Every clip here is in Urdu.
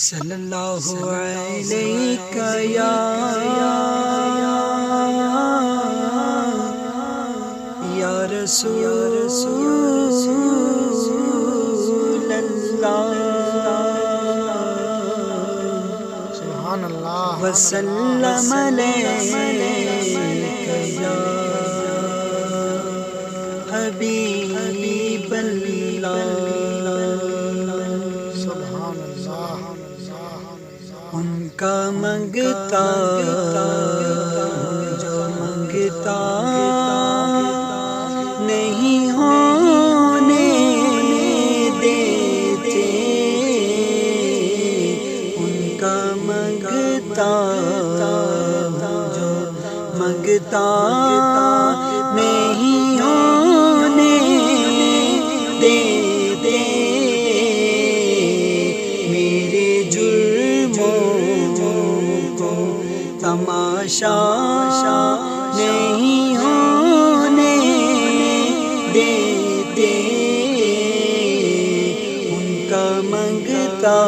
صلی اللہ علیہ یا رسول اللہ سبحان اللہ وسلم علیہ یا حبیب اللہ سبحان اللہ ان کا منگتا جو منگتا نہیں ہونے دیتے، ان کا منگتا جو منگتا نہیں ہونے دیتے، میرے جرموں کو تماشا نہیں ہونے دیتے، ان کا منگتا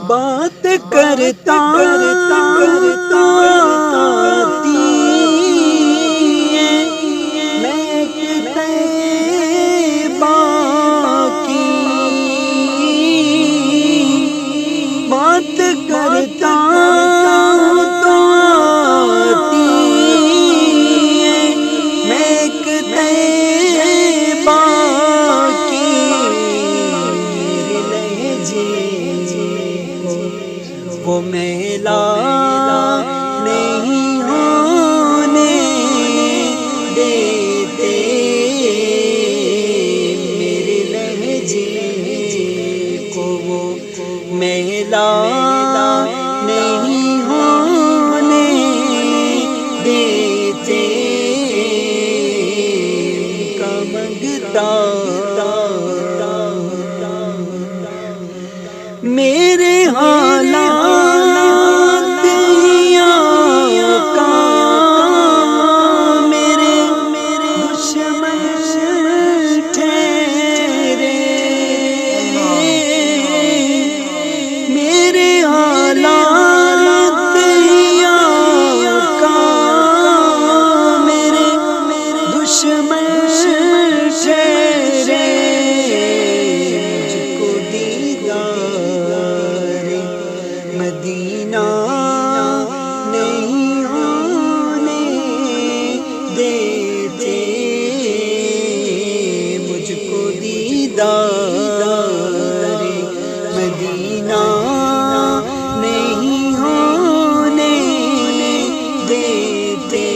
بات کرتا وہ میلا نہیں ہونے دیتے، میرے لہجے کو وہ میلا نہیں ہونے دیتے، کا منگتا میرے حالات کا میرے دشمن ٹھہرے، میرے حالات کا میرے دشمن ٹھہرے، مجھ کو دیدار مدینہ نہیں ہونے دیتے، مجھ کو دیدار مدینہ نہیں ہونے دیتے،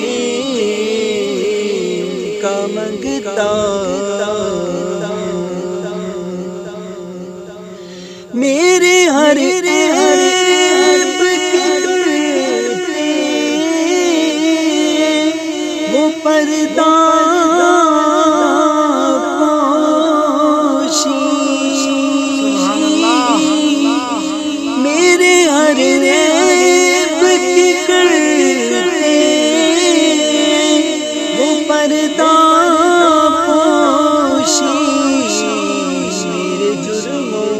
کا منگتا میرے ہر عیب کرتے وہ پردہ پوشی، میرے ہر عیب کرتے وہ پردہ پوشی، میرے جرموں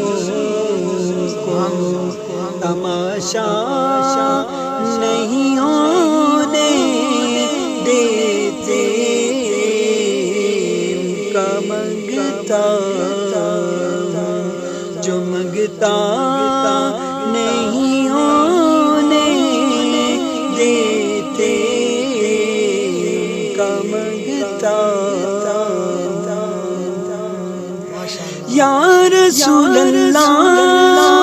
تماشا نہیں ہونے دیتے، ان کا منگتا جو منگتا نہیں ہونے دیتے، ان کا منگتا یا رسول اللہ